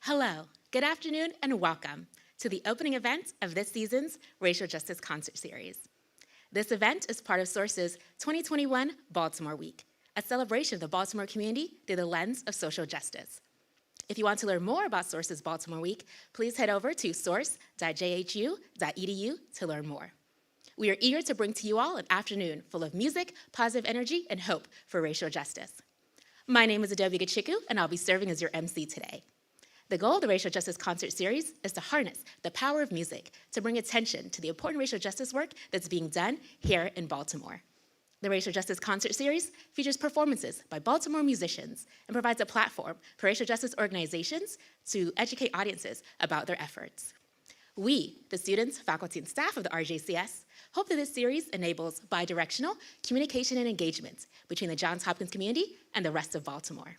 Hello, good afternoon, and welcome to the opening event of this season's Racial Justice Concert Series. This event is part of Source's 2021 Baltimore Week, a celebration of the Baltimore community through the lens of social justice. If you want to learn more about Source's Baltimore Week, please head over to source.jhu.edu to learn more. We are eager to bring to you all an afternoon full of music, positive energy, and hope for racial justice. My name is Adobe Gachiku, and I'll be serving as your MC today. The goal of the Racial Justice Concert Series is to harness the power of music to bring attention to the important racial justice work that's being done here in Baltimore. The Racial Justice Concert Series features performances by Baltimore musicians and provides a platform for racial justice organizations to educate audiences about their efforts. We, the students, faculty, and staff of the RJCS, hope that this series enables bidirectional communication and engagement between the Johns Hopkins community and the rest of Baltimore.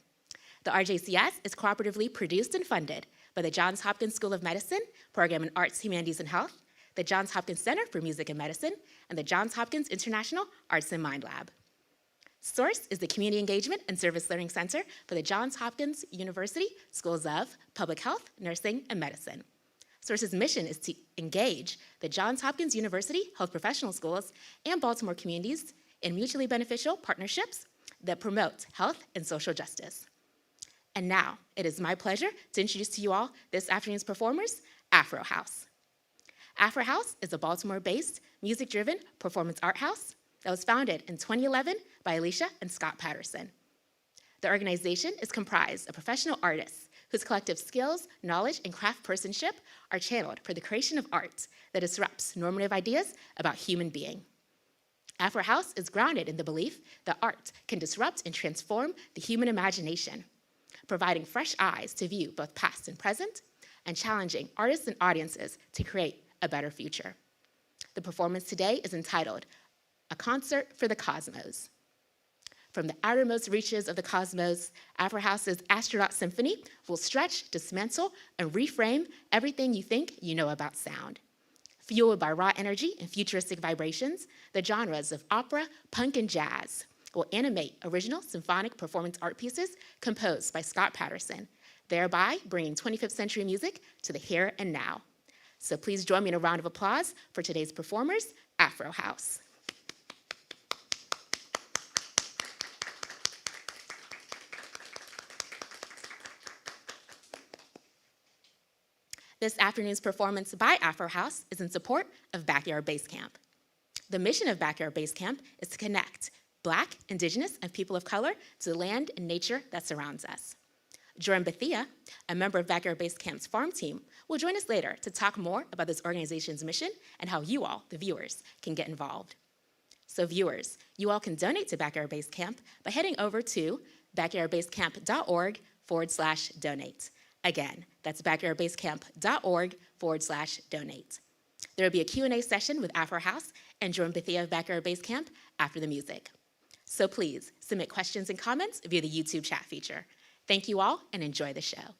The RJCS is cooperatively produced and funded by the Johns Hopkins School of Medicine, Program in Arts, Humanities, and Health, the Johns Hopkins Center for Music and Medicine, and the Johns Hopkins International Arts and Mind Lab. Source is the Community Engagement and Service Learning Center for the Johns Hopkins University Schools of Public Health, Nursing, and Medicine. Source's mission is to engage the Johns Hopkins University Health Professional Schools and Baltimore communities in mutually beneficial partnerships that promote health and social justice. And now, it is my pleasure to introduce to you all this afternoon's performers, Afro House. Afro House is a Baltimore-based, music-driven performance art house that was founded in 2011 by Alicia and Scott Patterson. The organization is comprised of professional artists whose collective skills, knowledge, and craftspersonship are channeled for the creation of art that disrupts normative ideas about human being. Afro House is grounded in the belief that art can disrupt and transform the human imagination, providing fresh eyes to view both past and present, and challenging artists and audiences to create a better future. The performance today is entitled, A Concert for the Cosmos. From the outermost reaches of the cosmos, Afro House's Astronaut Symphony will stretch, dismantle, and reframe everything you think you know about sound. Fueled by raw energy and futuristic vibrations, the genres of opera, punk, and jazz will animate original symphonic performance art pieces composed by Scott Patterson, thereby bringing 25th century music to the here and now. So please join me in a round of applause for today's performers, Afro House. This afternoon's performance by Afro House is in support of Backyard Basecamp. The mission of Backyard Basecamp is to connect Black, Indigenous, and people of color to the land and nature that surrounds us. Jordan Bethea, a member of Backyard Basecamp's farm team, will join us later to talk more about this organization's mission and how you all, the viewers, can get involved. So viewers, you all can donate to Backyard Basecamp by heading over to backyardbasecamp.org/donate. Again, that's backyardbasecamp.org/donate. There will be a Q&A session with Afro House and Jordan Bethea of Backyard Basecamp after the music. So please submit questions and comments via the YouTube chat feature. Thank you all and enjoy the show.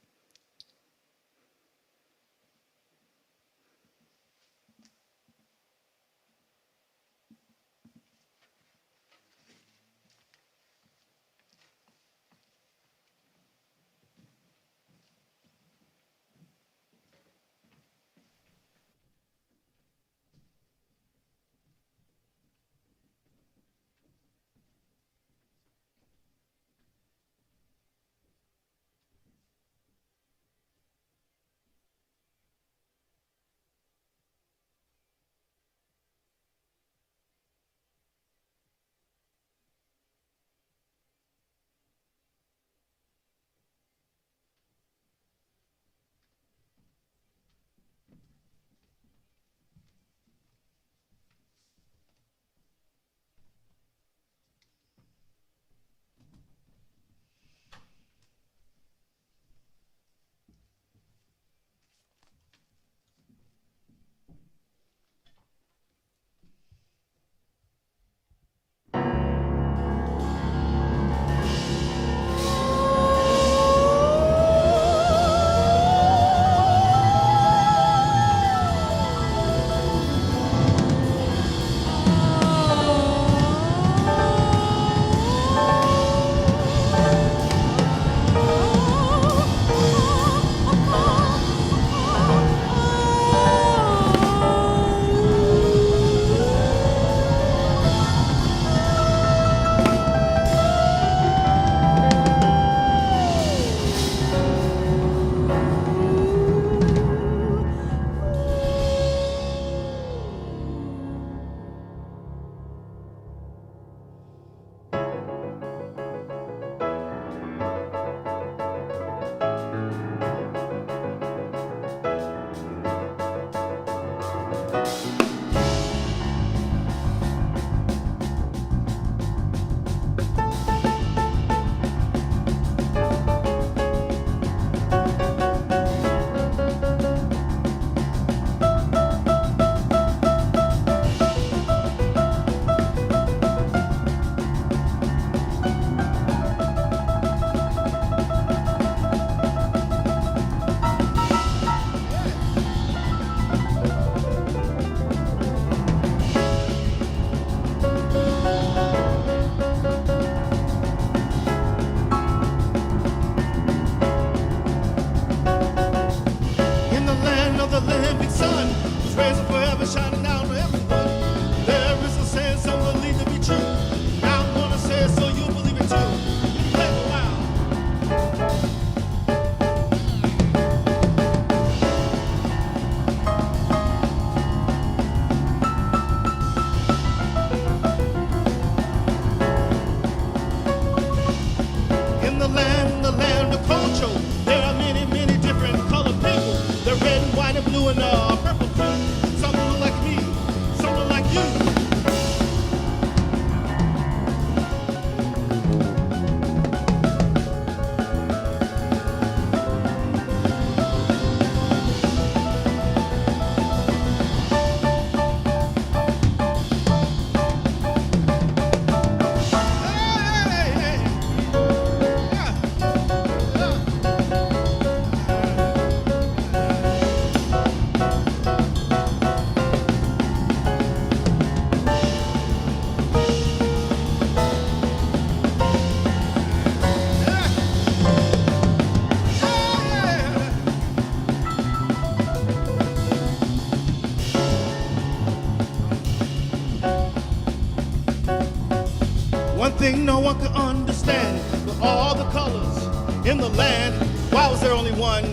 in the land. Why was there only one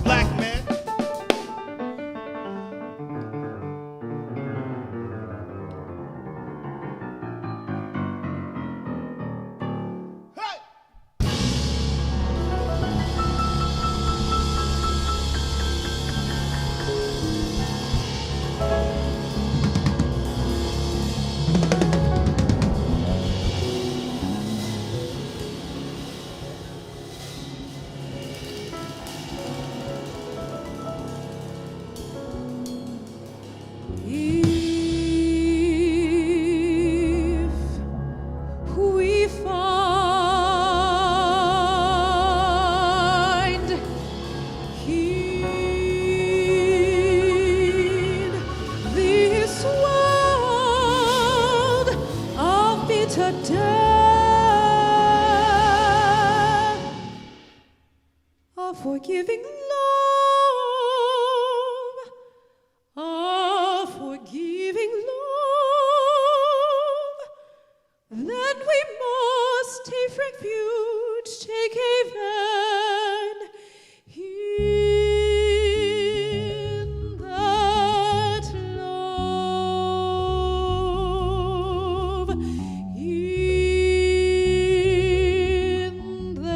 black man? Forgiving love, a forgiving love, then we must take refuge, take haven in that love, in that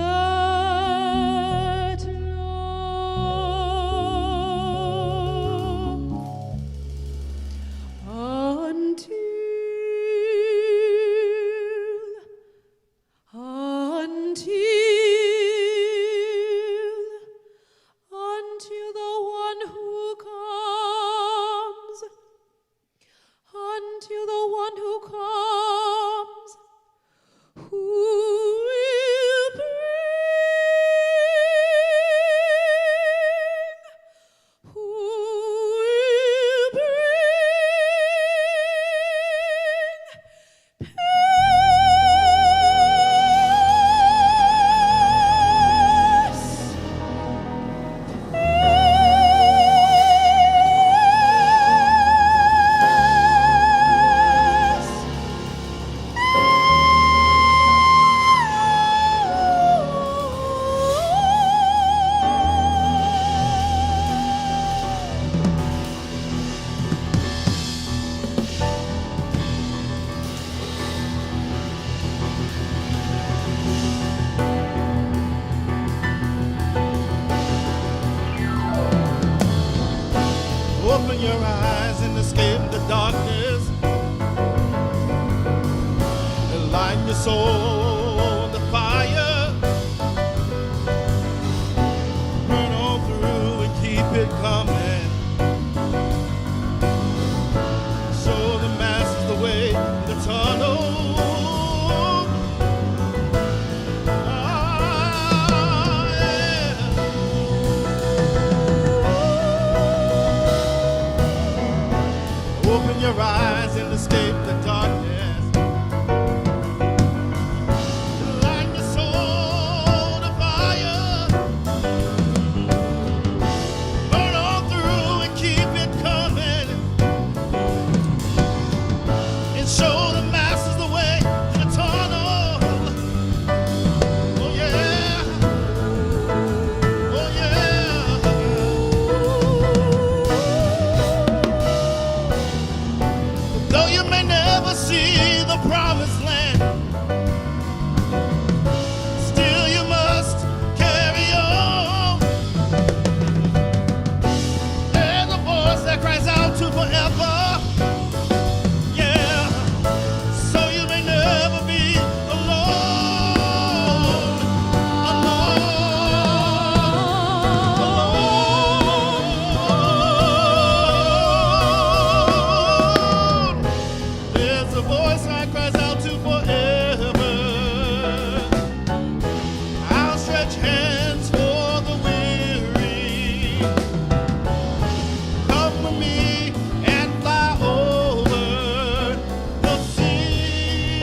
until the one who comes, until the one who comes, who will bring Open your eyes and escape the darkness, and light your soul, the fire. Burn on through and keep it coming. Show the masses the way, the tunnel. Open your eyes and escape the darkness. Light your soul to fire. Burn on through and keep it coming. And show the masses the way to the tunnel. Oh yeah. Oh yeah. Though you may never see the promised land, still you must carry on. There's a voice that cries out to forever. Yeah, so you may never be alone. Alone. There's a voice that cries out to forever. Outstretched hands for the weary. Come with me and fly over the sea.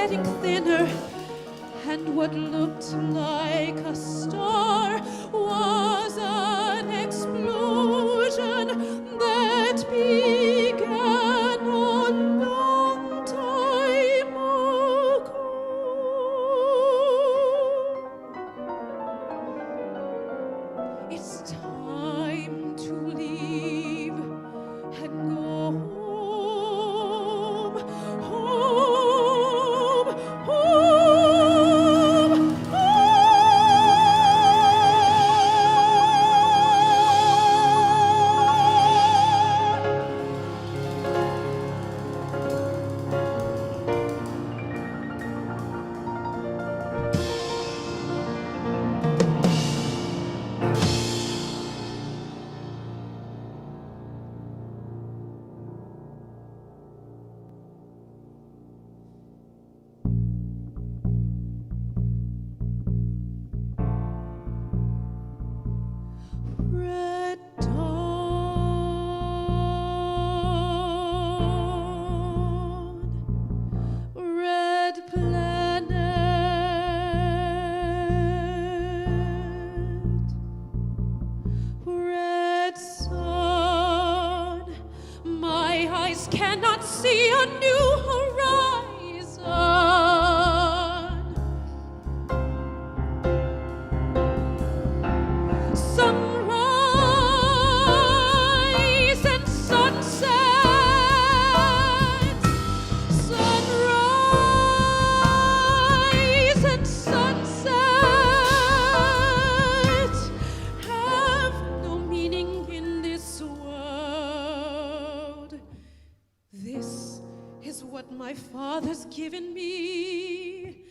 getting thinner, and what looked like a star was an explosion that began a long time ago. It's time to leave and go home, home, home, Red dawn, red planet, red sun. My eyes cannot see a new horizon. Sunrise and sunset, sunrise and sunset have no meaning in this world. This is what my Father's given me.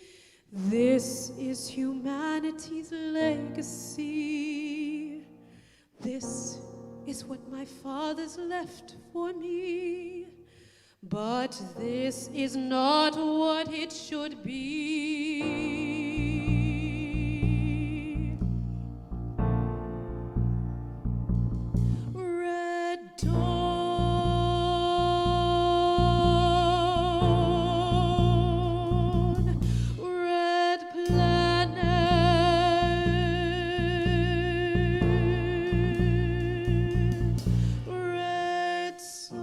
This is humanity's legacy. This is what my Father's left for me. But this is not what it should be. Red dawn, red planet, red sun.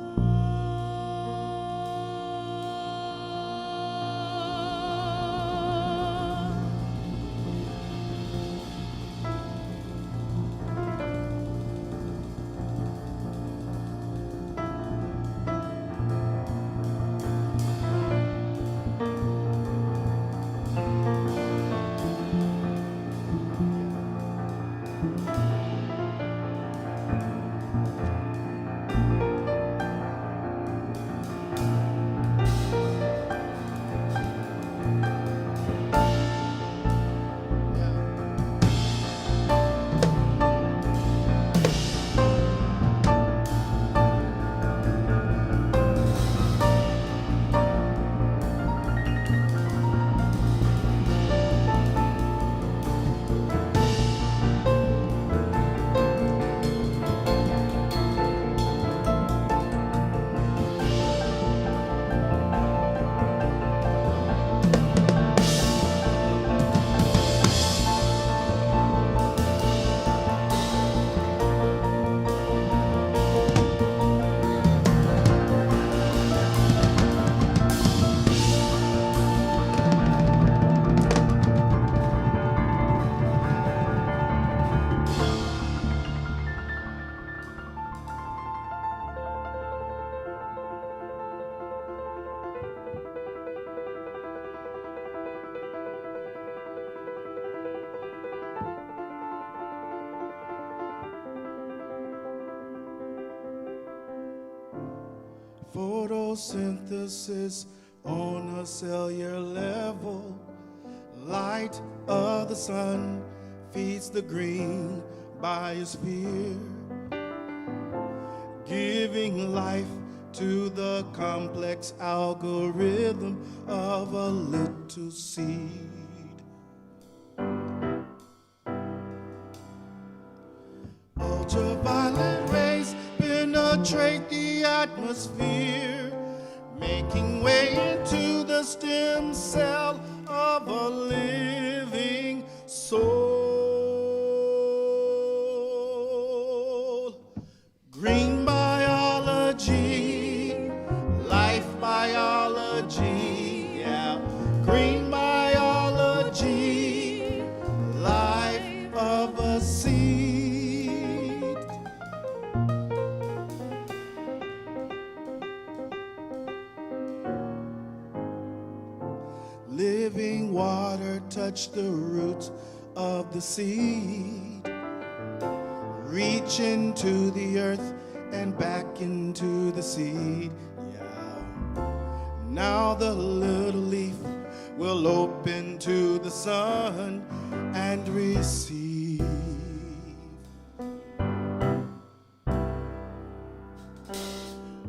Photosynthesis on a cellular level. Light of the sun feeds the green biosphere, giving life to the complex algorithm of a little seed. Ultraviolet rays penetrate the atmosphere, making way into the stem cell of a living soul. Green biology, life biology, yeah. Green biology, life of a seed. Living water touched the roots of the seed, reach into the earth and back into the seed. Yeah. Now the little leaf will open to the sun and receive.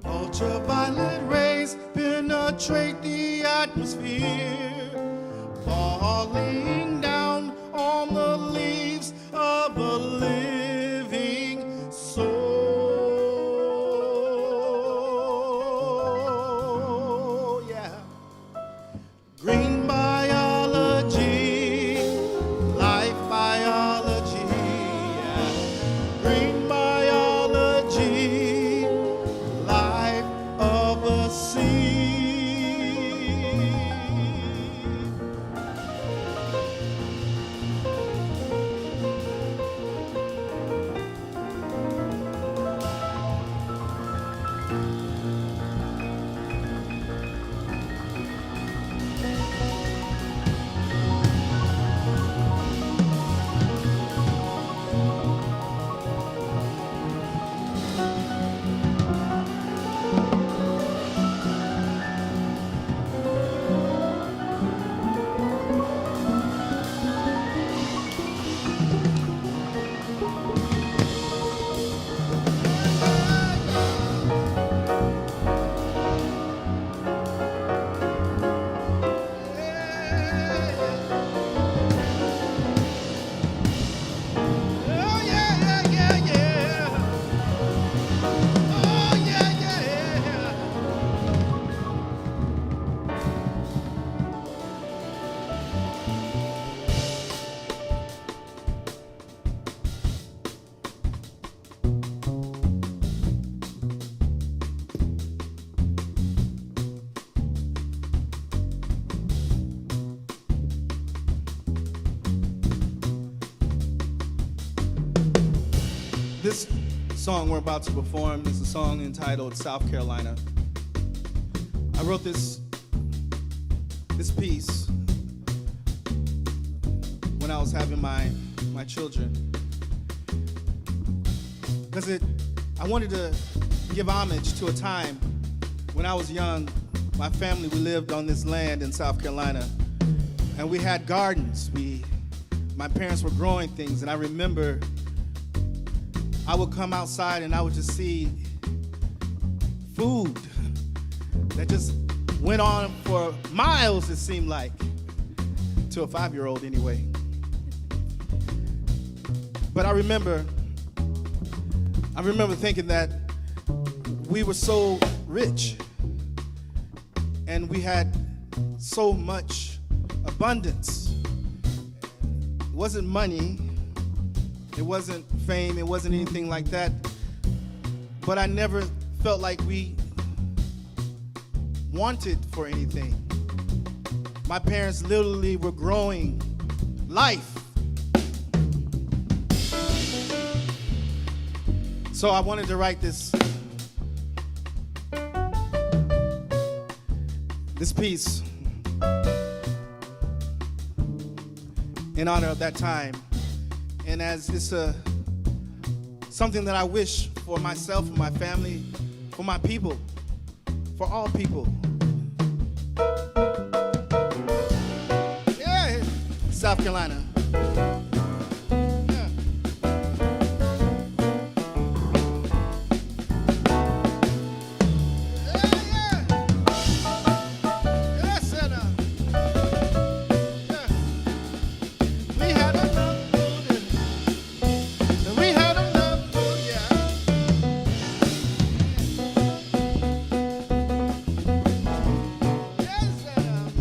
Ultraviolet rays penetrate the atmosphere, falling down on the leaves of a living soul. Yeah. Green biology, life biology. Yeah. Green biology, life of a seed. This song we're about to perform is a song entitled South Carolina. I wrote this piece when I was having my children, because I wanted to give homage to a time when I was young. My family, we lived on this land in South Carolina, and we had gardens. My parents were growing things, and I remember I would come outside and I would just see food that just went on for miles, it seemed like, to a 5-year-old anyway. But I remember thinking that we were so rich and we had so much abundance. It wasn't money, it wasn't fame, it wasn't anything like that, but I never felt like we wanted for anything. My parents literally were growing life. So I wanted to write this piece in honor of that time, and as it's something that I wish for myself, for my family, for my people, for all people. Yeah, South Carolina. Yeah. Yeah. Yes, and yeah. We had enough food and we had enough food, yeah. Yes, and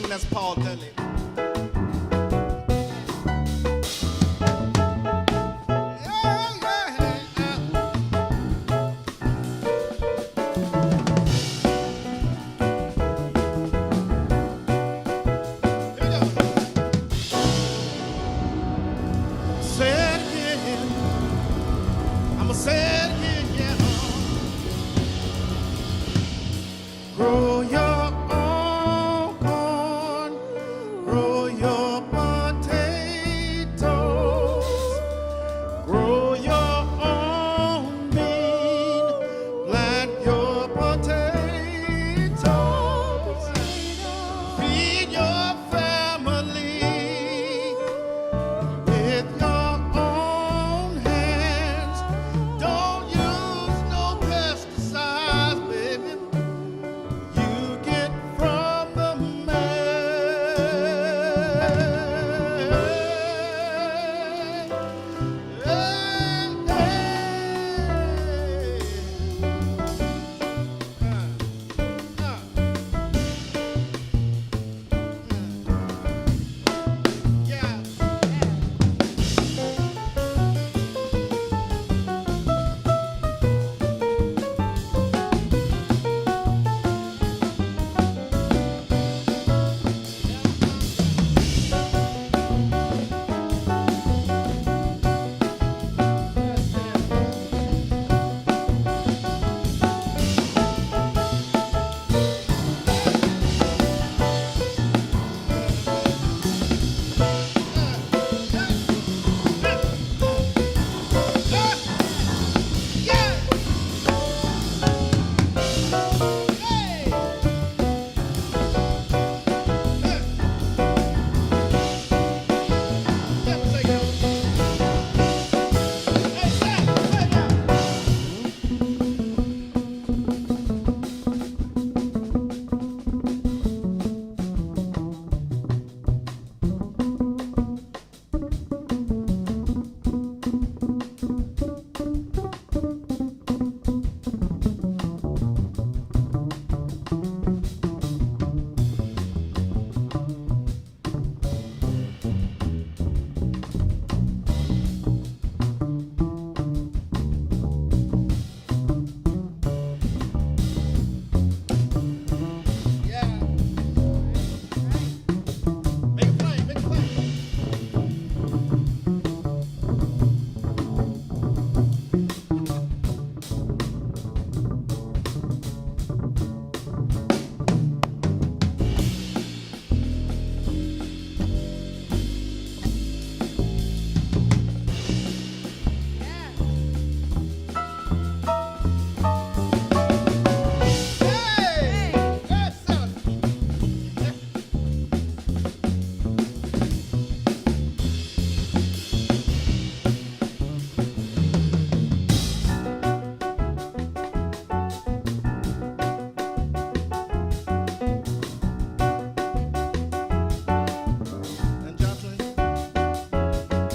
gentleman, that's Paul Dudley. Grow your own corn, grow your potatoes, grow your own bean, plant your potatoes, feed your family with your own hands. Don't use no pesticides, baby. You get from the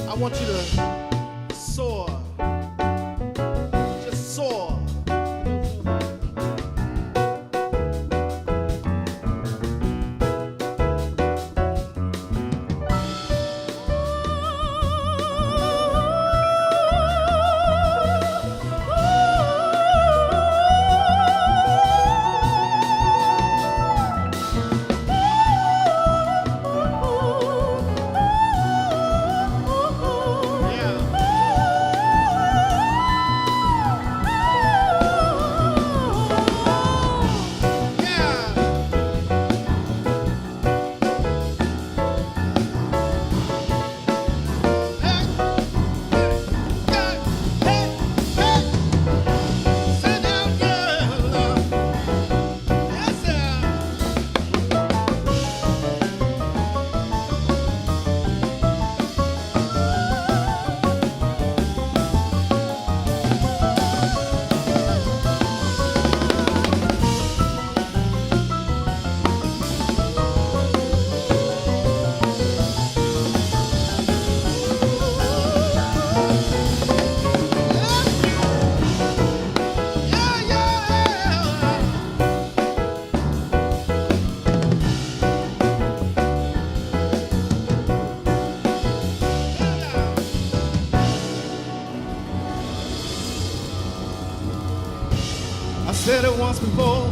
I want you to soar. Just soar. Yeah. said it once before,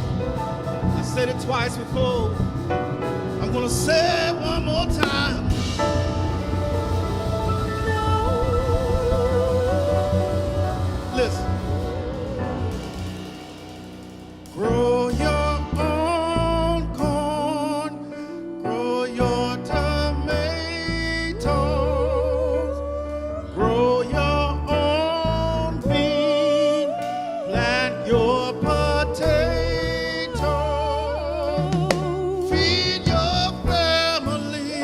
I said it twice before, I'm gonna say it one more time. Listen. Grow your own corn, grow your tomatoes, grow your own bean, plant your potato, feed your family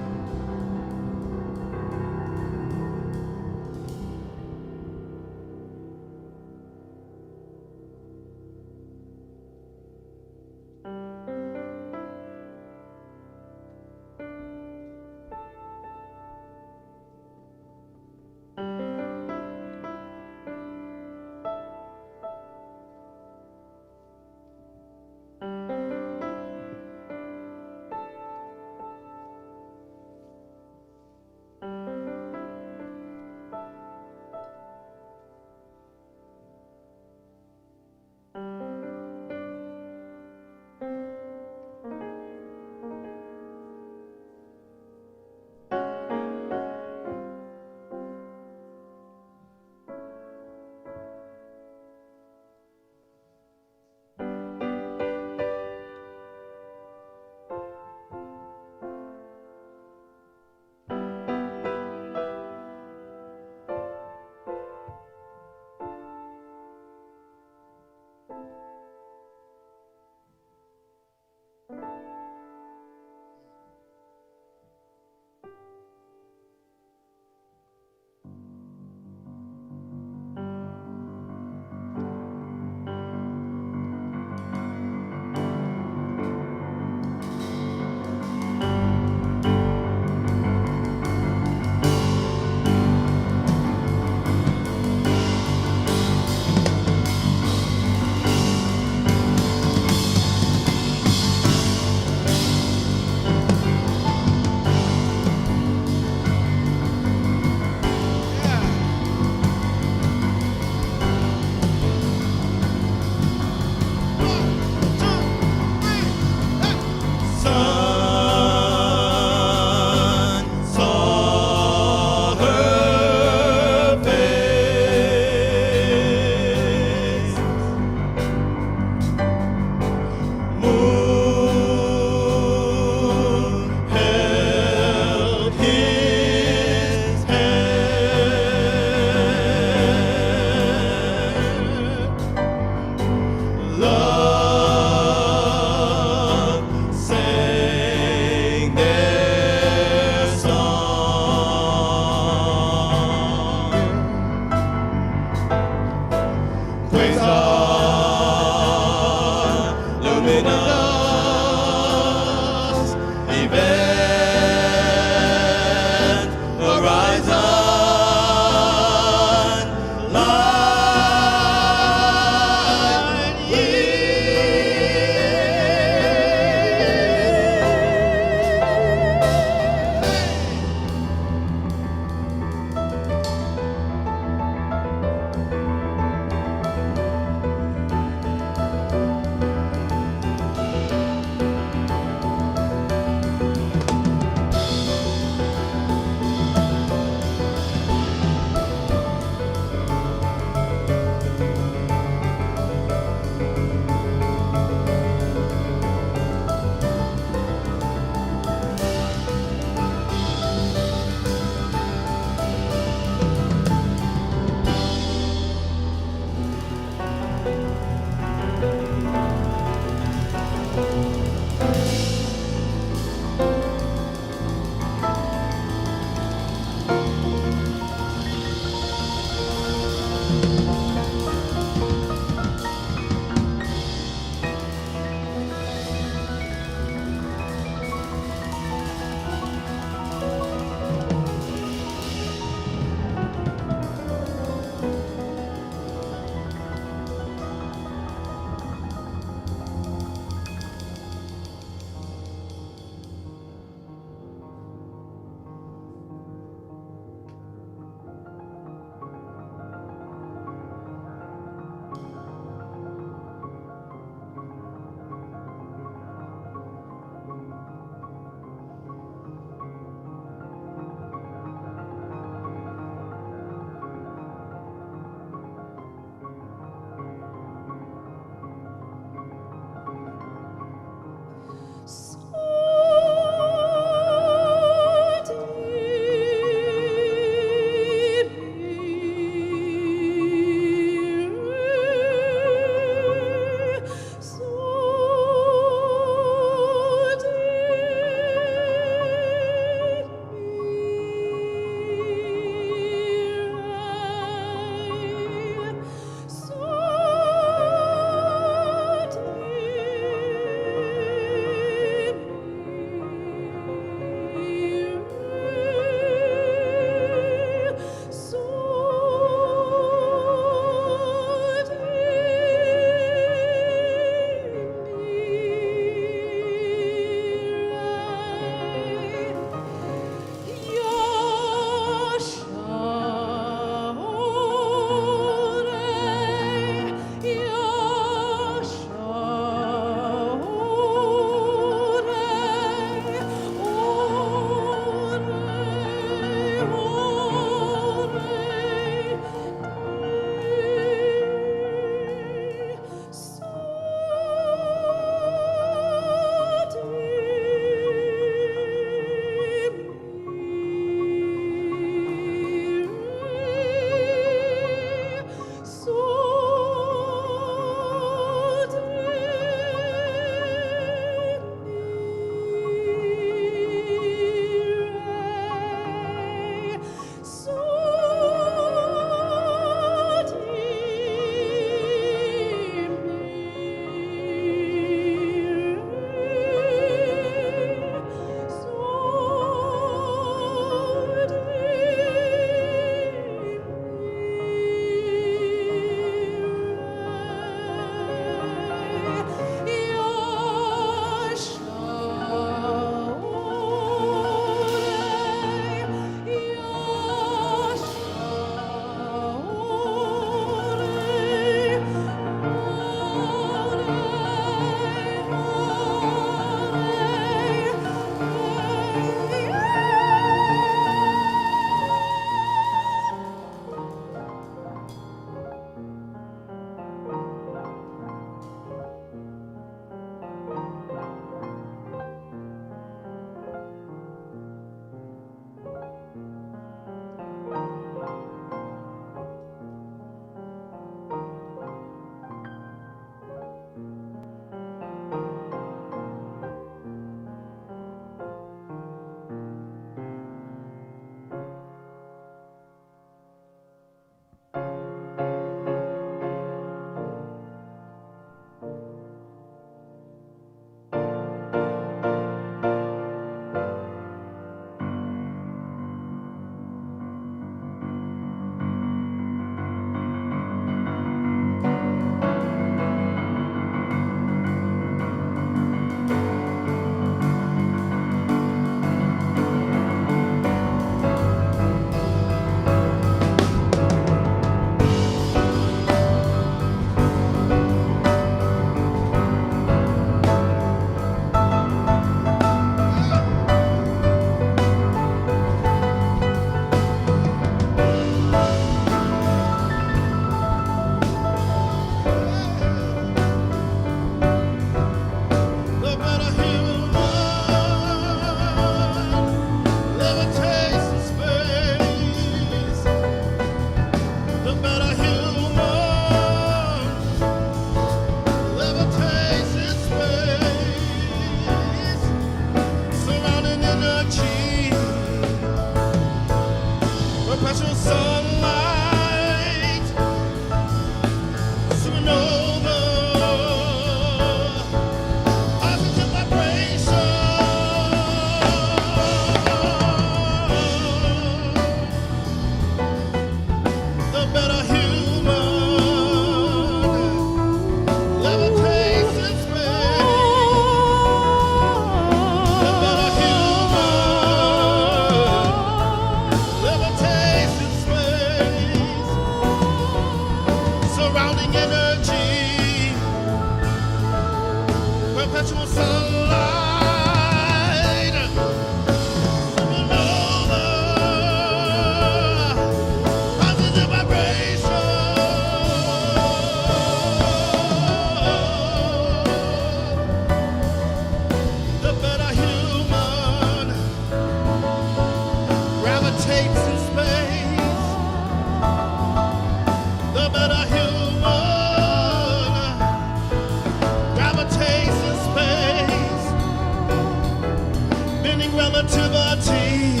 finding relativity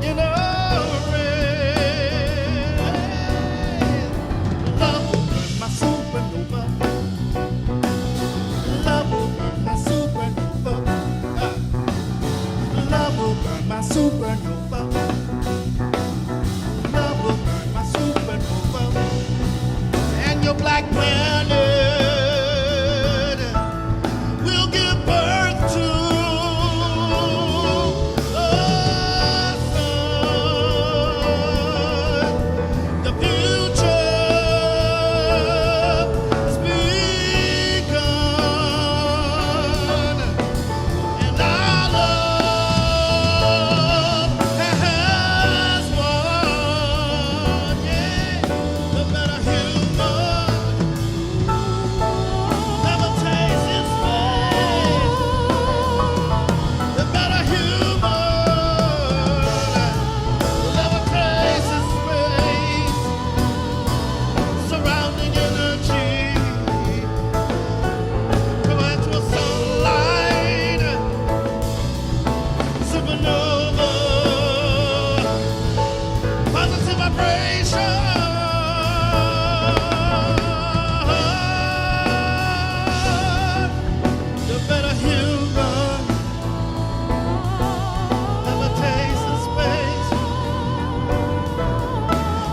in a ray. Love will burn my supernova. Love will burn my supernova. Love will burn my supernova. Love will burn my supernova. And your black planet will give birth to a sun. The future has begun, and our love has won. Yeah, the better human never tastes its pain. The better human never tastes its pain. Surrounding energy, perpetual sunlight, supernova, positive vibration. The better human never tastes the space.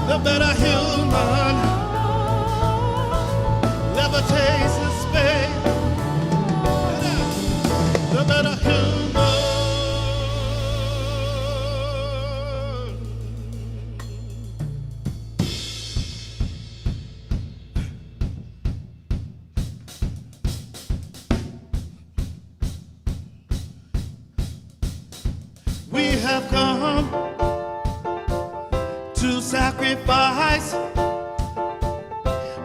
The better human never tastes the space. The better human. We have come to sacrifice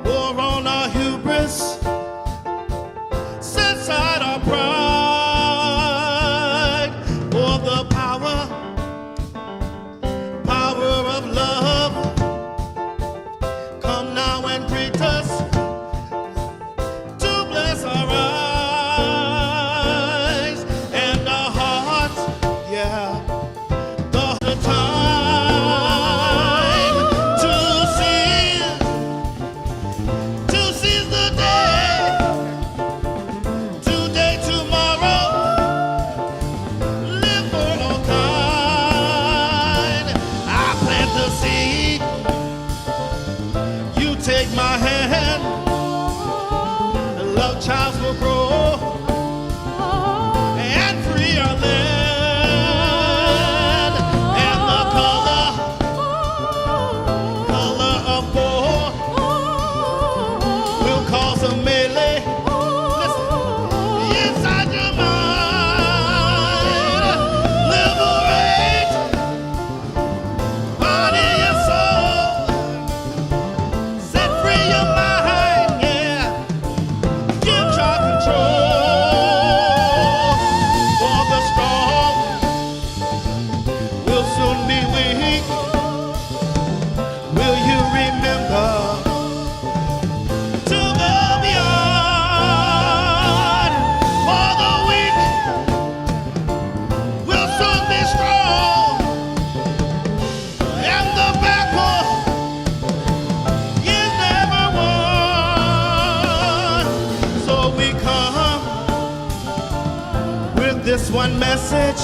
war on our hubris, set aside our pride for the power of love. Come now and greet us to bless our eyes and our hearts. Yeah. The time to seize the day, today, tomorrow, live for all kind. I plant the seed, you take my hand, love childs will grow and free our land. And the color of war will cause a melee. Listen, inside your mind, liberate body and soul, set free your mind, yeah. Give child control, for the strong will soon be weak. Will you remember to go beyond? For the weak will soon be strong, and the backward is never won. So we come with this one message: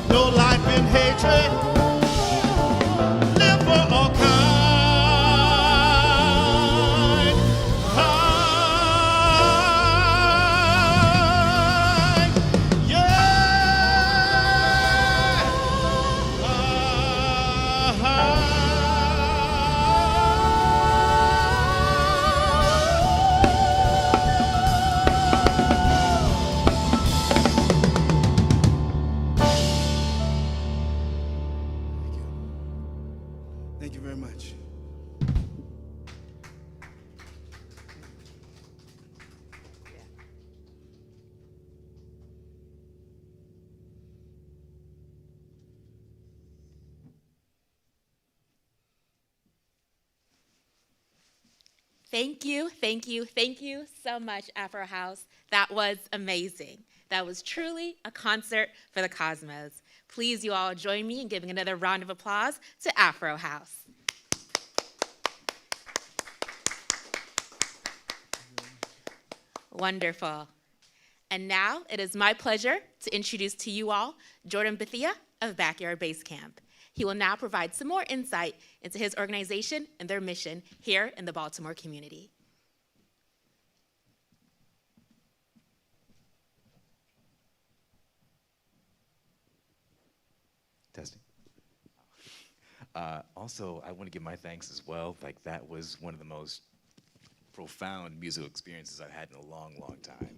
no life in hatred. Live for all kind. Thank you, thank you, thank you so much, Afro House. That was amazing. That was truly a concert for the cosmos. Please, you all join me in giving another round of applause to Afro House. Wonderful. And now it is my pleasure to introduce to you all Jordan Bethea of Backyard Basecamp. He will now provide some more insight into his organization and their mission here in the Baltimore community. Testing. Also, I want to give my thanks as well. Like, that was one of the most profound musical experiences I've had in a long, long time.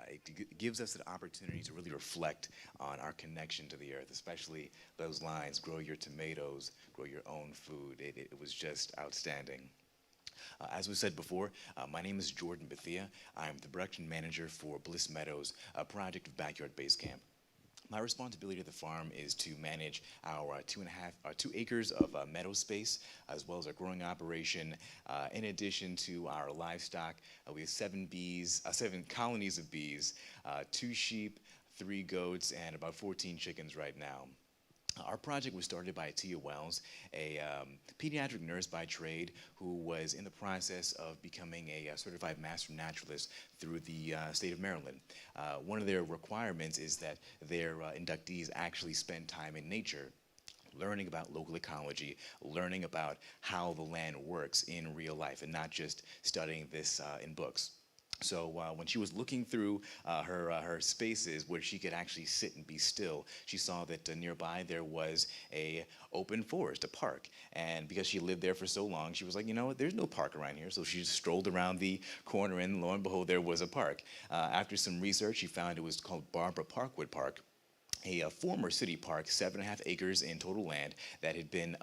It gives us an opportunity to really reflect on our connection to the earth, especially those lines, grow your tomatoes, grow your own food. It was just outstanding. As we said before, my name is Jordan Bethea. I'm the production manager for Bliss Meadows, a project of Backyard Basecamp. My responsibility at the farm is to manage our 2 acres of meadow space, as well as our growing operation. In addition to our livestock, we have 7 colonies of bees, 2 sheep, 3 goats, and about 14 chickens right now. Our project was started by Tia Wells, a pediatric nurse by trade who was in the process of becoming a certified master naturalist through the state of Maryland. One of their requirements is that their inductees actually spend time in nature, learning about local ecology, learning about how the land works in real life, and not just studying this in books. So when she was looking through her spaces where she could actually sit and be still, she saw that nearby there was a open forest, a park. And because she lived there for so long, she was like, you know what, there's no park around here. So she just strolled around the corner, and lo and behold, there was a park. After some research, she found it was called Barbara Parkwood Park, a former city park, 7.5 acres in total land that had been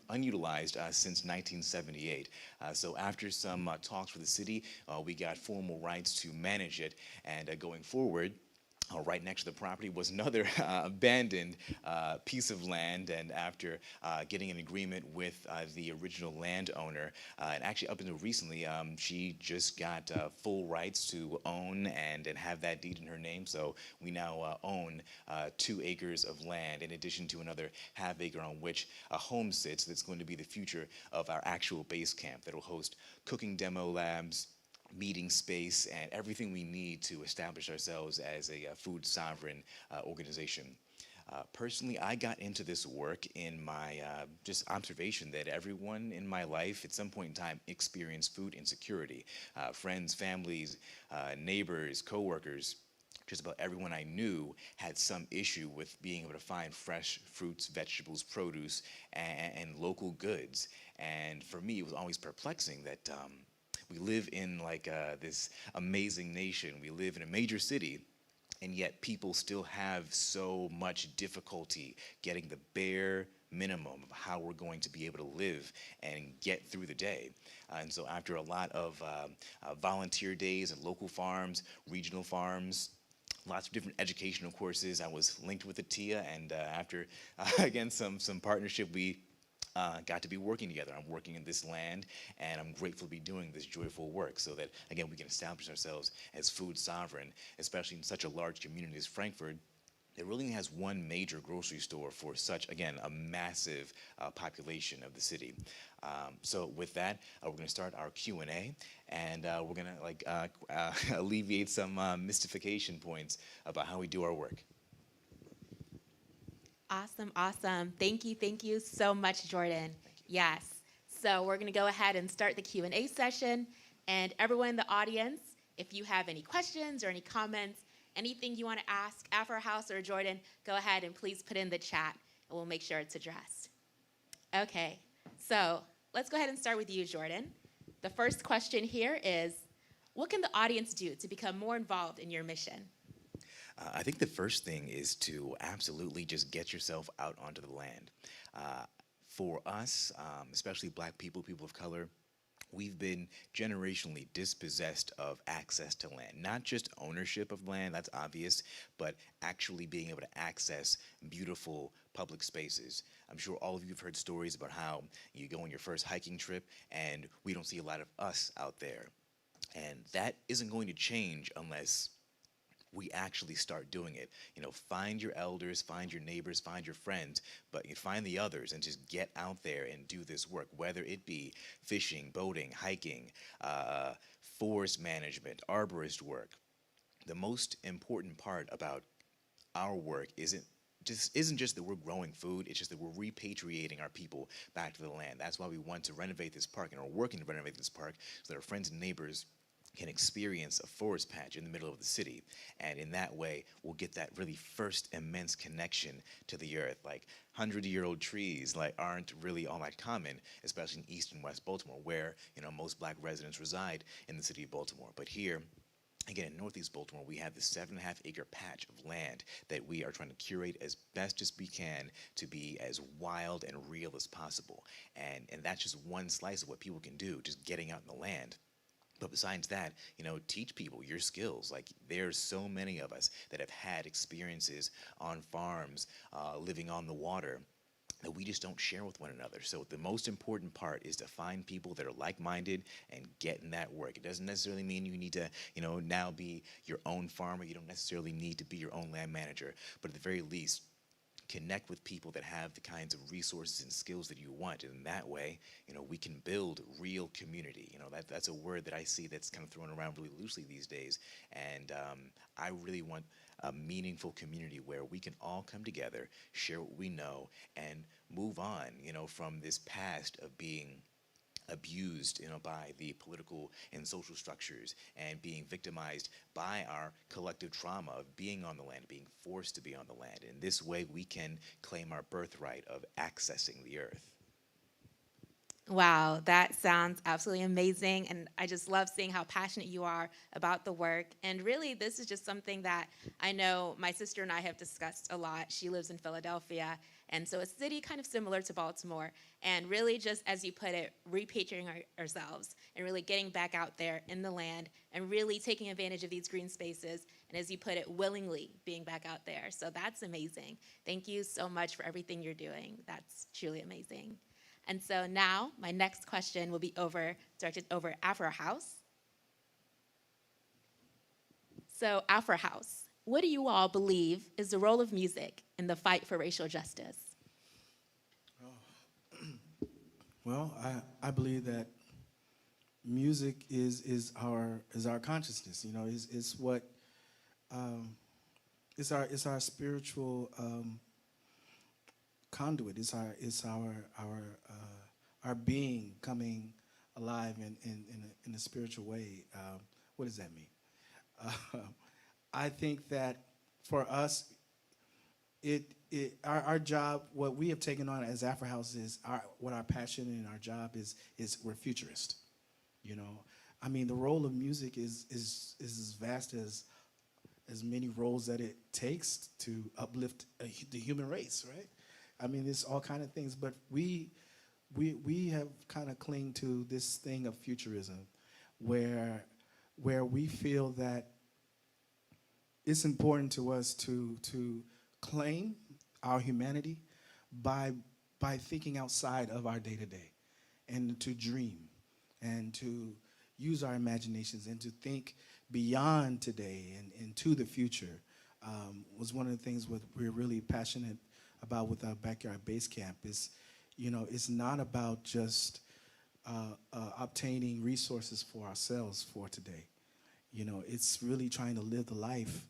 unutilized since 1978. So after some talks with the city, we got formal rights to manage it, and going forward, right next to the property was another abandoned piece of land, and after getting an agreement with the original landowner, and actually up until recently, she just got full rights to own and have that deed in her name. So we now own 2 acres of land, in addition to another half acre on which a home sits that's going to be the future of our actual base camp that will host cooking demo labs, meeting space, and everything we need to establish ourselves as a food sovereign organization. Personally, I got into this work in my just observation that everyone in my life at some point in time experienced food insecurity. Friends, families, neighbors, coworkers, just about everyone I knew had some issue with being able to find fresh fruits, vegetables, produce, and local goods. And for me, it was always perplexing that we live in like this amazing nation. We live in a major city, and yet people still have so much difficulty getting the bare minimum of how we're going to be able to live and get through the day. And so after a lot of volunteer days at local farms, regional farms, lots of different educational courses, I was linked with the TIA, and after, again, some partnership, we got to be working together. I'm working in this land, and I'm grateful to be doing this joyful work so that, again, we can establish ourselves as food sovereign, especially in such a large community as Frankfurt. It really has one major grocery store for such, again, a massive population of the city. So with that, we're going to start our Q&A, and we're going to alleviate some mystification points about how we do our work. Awesome, awesome. Thank you so much, Jordan. Yes. So we're going to go ahead and start the Q&A session. And everyone in the audience, if you have any questions or any comments, anything you want to ask Afro House or Jordan, go ahead and please put in the chat, and we'll make sure it's addressed. Okay, so let's go ahead and start with you, Jordan. The first question here is, what can the audience do to become more involved in your mission? I think the first thing is to absolutely just get yourself out onto the land. For us, especially Black people, people of color, we've been generationally dispossessed of access to land. Not just ownership of land, that's obvious, but actually being able to access beautiful public spaces. I'm sure all of you have heard stories about how you go on your first hiking trip and we don't see a lot of us out there. And that isn't going to change unless we actually start doing it. You know, find your elders, find your neighbors, find your friends, but you find the others and just get out there and do this work, whether it be fishing, boating, hiking, forest management, arborist work. The most important part about our work isn't just that we're growing food, it's just that we're repatriating our people back to the land. That's why we want to renovate this park and are working to renovate this park so that our friends and neighbors can experience a forest patch in the middle of the city. And in that way, we'll get that really first immense connection to the earth. Like 100-year-old trees aren't really all that common, especially in East and West Baltimore, where most Black residents reside in the city of Baltimore. But here, again, in Northeast Baltimore, we have this 7.5-acre patch of land that we are trying to curate as best as we can to be as wild and real as possible. And that's just one slice of what people can do, just getting out in the land. But besides that, teach people your skills. Like, there's so many of us that have had experiences on farms, living on the water, that we just don't share with one another. So the most important part is to find people that are like-minded and get in that work. It doesn't necessarily mean you need to, now be your own farmer. You don't necessarily need to be your own land manager. But at the very least, connect with people that have the kinds of resources and skills that you want. And in that way, we can build real community. That's a word that I see that's kind of thrown around really loosely these days. And I really want a meaningful community where we can all come together, share what we know, and move on, from this past of being abused, by the political and social structures and being victimized by our collective trauma of being on the land, being forced to be on the land. In this way, we can claim our birthright of accessing the earth. Wow, that sounds absolutely amazing. And I just love seeing how passionate you are about the work. And really, this is just something that I know my sister and I have discussed a lot. She lives in Philadelphia. And so a city kind of similar to Baltimore. And really, just as you put it, repatriating ourselves and really getting back out there in the land and really taking advantage of these green spaces. And as you put it, willingly being back out there. So that's amazing. Thank you so much for everything you're doing. That's truly amazing. And so now my next question will be directed over Afro House. So Afro House, what do you all believe is the role of music in the fight for racial justice? Well, I believe that music is our consciousness. It's what it's our spiritual conduit. It's our being coming alive in a spiritual way. What does that mean? I think that for us, our job, what we have taken on as Afro House is what our passion and our job is we're futurist. I mean, the role of music is as vast as many roles that it takes to uplift the human race, right? I mean, it's all kind of things, but we have kind of clung to this thing of futurism, where we feel that it's important to us to claim our humanity by thinking outside of our day-to-day, and to dream, and to use our imaginations, and to think beyond today and to the future. Was one of the things we're really passionate about with our Backyard Basecamp is, it's not about just obtaining resources for ourselves for today. It's really trying to live the life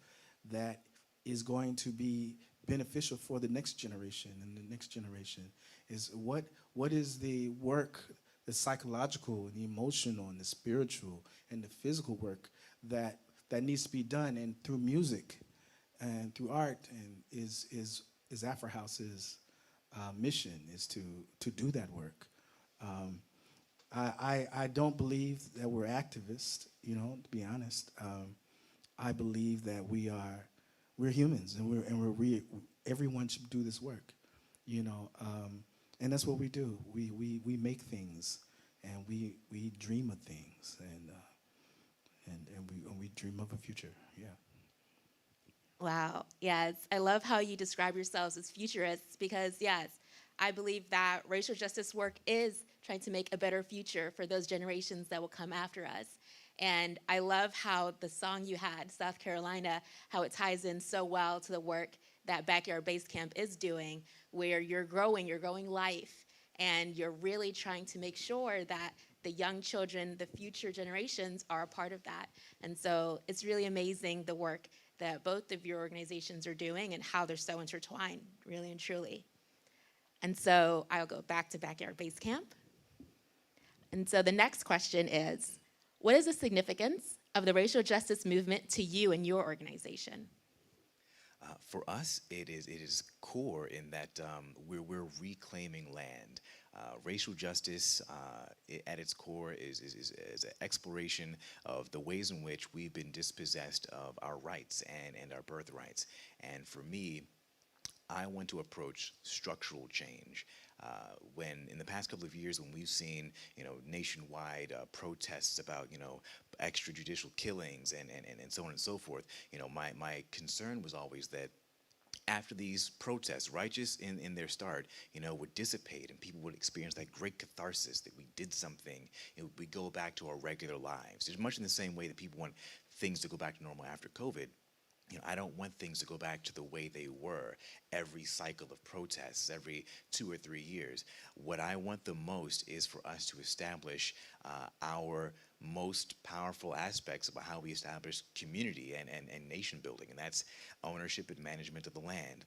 that is going to be beneficial for the next generation, and the next generation is what is the work, the psychological and the emotional and the spiritual and the physical work that needs to be done, and through music and through art, and is Afro House's mission is to do that work. I don't believe that we're activists, to be honest. I believe that we're humans, and everyone should do this work, and that's what we do. We make things, and we dream of things, and we dream of a future. Yeah. Wow. Yes. I love how you describe yourselves as futurists because, yes, I believe that racial justice work is trying to make a better future for those generations that will come after us. And I love how the song you had, South Carolina, how it ties in so well to the work that Backyard Basecamp is doing, where you're growing life, and you're really trying to make sure that the young children, the future generations, are a part of that. And so it's really amazing the work that both of your organizations are doing and how they're so intertwined, really and truly. And so I'll go back to Backyard Basecamp. And so the next question is, what is the significance of the racial justice movement to you and your organization? For us, it is core in that we're reclaiming land. Racial justice, at its core, is an exploration of the ways in which we've been dispossessed of our rights and our birthrights. And for me, I want to approach structural change. When in the past couple of years, when we've seen nationwide protests about extrajudicial killings and so on and so forth, my concern was always that after these protests, righteous in their start, would dissipate and people would experience that great catharsis that we did something. We go back to our regular lives. It's much in the same way that people want things to go back to normal after COVID. I don't want things to go back to the way they were every cycle of protests, every 2 or 3 years. What I want the most is for us to establish our most powerful aspects about how we establish community and nation building, and that's ownership and management of the land.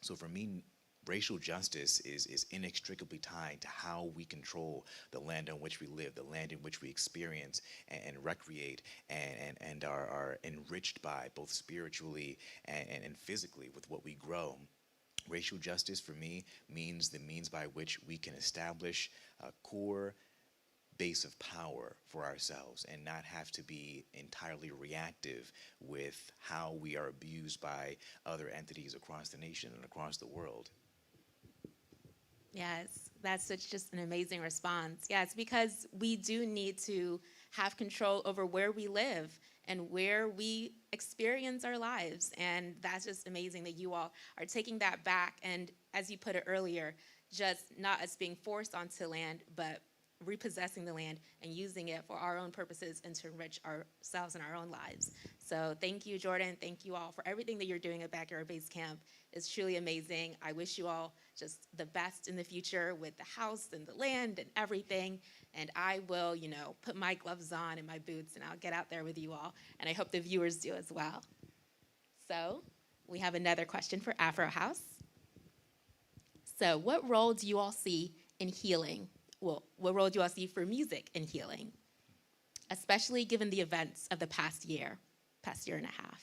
So for me, racial justice is inextricably tied to how we control the land on which we live, the land in which we experience and recreate and are enriched by, both spiritually and physically, with what we grow. Racial justice for me means the means by which we can establish a core base of power for ourselves and not have to be entirely reactive with how we are abused by other entities across the nation and across the world. Yes, that's just an amazing response. Yes, because we do need to have control over where we live and where we experience our lives. And that's just amazing that you all are taking that back. And as you put it earlier, just not as being forced onto land, but repossessing the land and using it for our own purposes and to enrich ourselves and our own lives. So thank you, Jordan. Thank you all for everything that you're doing at Backyard Basecamp. It's truly amazing. I wish you all just the best in the future with the house and the land and everything. And I will, put my gloves on and my boots and I'll get out there with you all. And I hope the viewers do as well. So we have another question for Afro House. So what role do you all see in healing? Well, what role do you all see for music in healing, especially given the events of the past year and a half?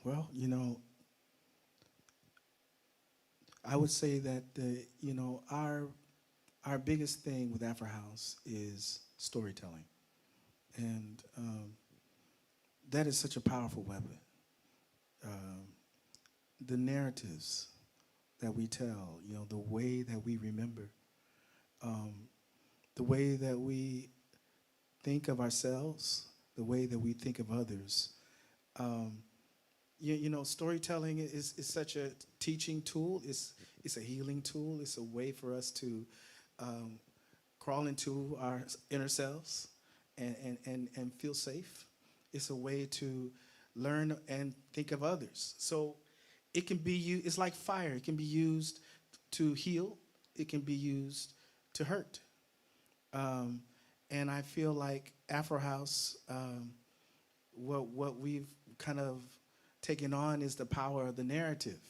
Well, I would say that our biggest thing with Afro House is storytelling, and that is such a powerful weapon. The narratives that we tell, the way that we remember, the way that we think of ourselves, the way that we think of others. Storytelling is such a teaching tool. It's a healing tool. It's a way for us to crawl into our inner selves and feel safe. It's a way to learn and think of others. So it can be used, it's like fire. It can be used to heal. It can be used to hurt. And I feel like Afro House, what we've kind of taken on is the power of the narrative.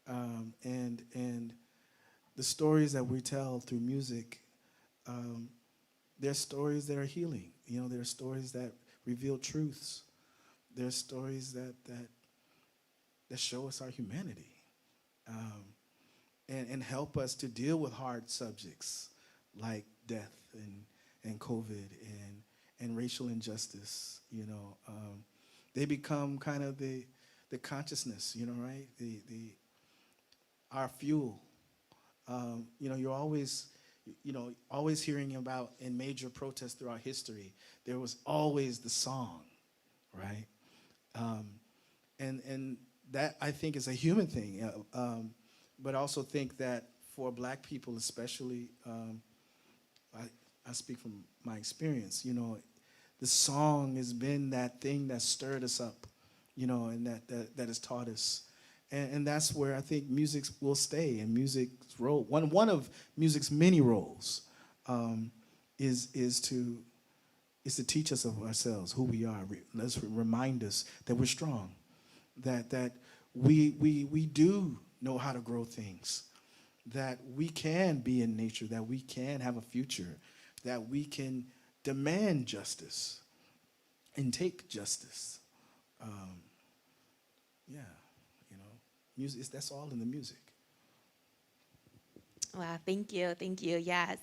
And the stories that we tell through music, they're stories that are healing. They're stories that reveal truths. They're stories that show us our humanity, and help us to deal with hard subjects like death and COVID and racial injustice. They become kind of the consciousness, right? Our fuel You're always, always hearing about in major protests throughout history, there was always the song, right? And that, I think, is a human thing. But I also think that for Black people especially, I speak from my experience, the song has been that thing that stirred us up, and that has taught us. And that's where I think music will stay, and music's role, one of music's many roles, is to teach us of ourselves, who we are. Let's remind us that we're strong, that we do know how to grow things, that we can be in nature, that we can have a future, that we can demand justice and take justice. Music, that's all in the music. Wow, thank you, yes.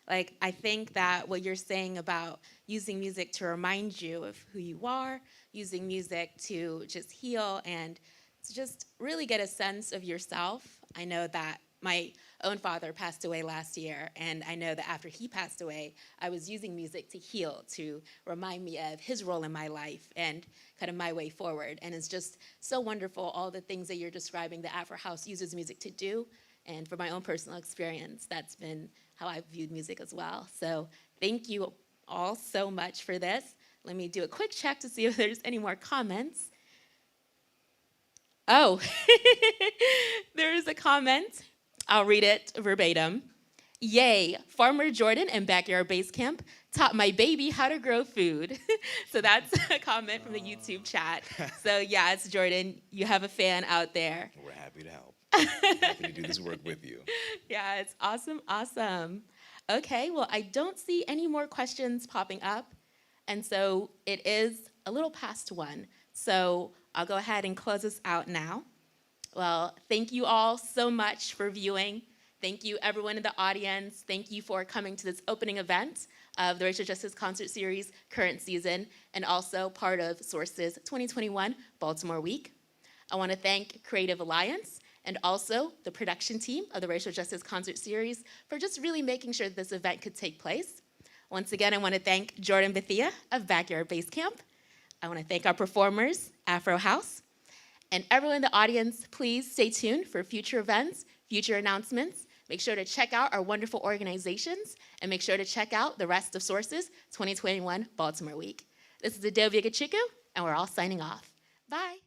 Like, I think that what you're saying about using music to remind you of who you are, using music to just heal and to just really get a sense of yourself. I know that my own father passed away last year, and I know that after he passed away, I was using music to heal, to remind me of his role in my life and kind of my way forward. And it's just so wonderful, all the things that you're describing the Afro House uses music to do. And for my own personal experience, that's been how I've viewed music as well. So thank you all so much for this. Let me do a quick check to see if there's any more comments. Oh, there is a comment. I'll read it verbatim. Yay, Farmer Jordan and Backyard Basecamp taught my baby how to grow food. So that's a comment from the YouTube chat. So yes, Jordan, you have a fan out there. We're happy to help. Happy to do this work with you. Yeah, it's awesome, awesome. Okay, well, I don't see any more questions popping up. And so it is a little past 1. So I'll go ahead and close this out now. Well, thank you all so much for viewing. Thank you, everyone in the audience. Thank you for coming to this opening event of the Racial Justice Concert Series current season, and also part of Source's 2021 Baltimore Week. I want to thank Creative Alliance and also the production team of the Racial Justice Concert Series for just really making sure that this event could take place. Once again, I want to thank Jordan Bethea of Backyard Basecamp. I want to thank our performers, Afro House. And everyone in the audience, please stay tuned for future events, future announcements. Make sure to check out our wonderful organizations, and make sure to check out the rest of Source's 2021 Baltimore Week. This is Bethea, and we're all signing off. Bye.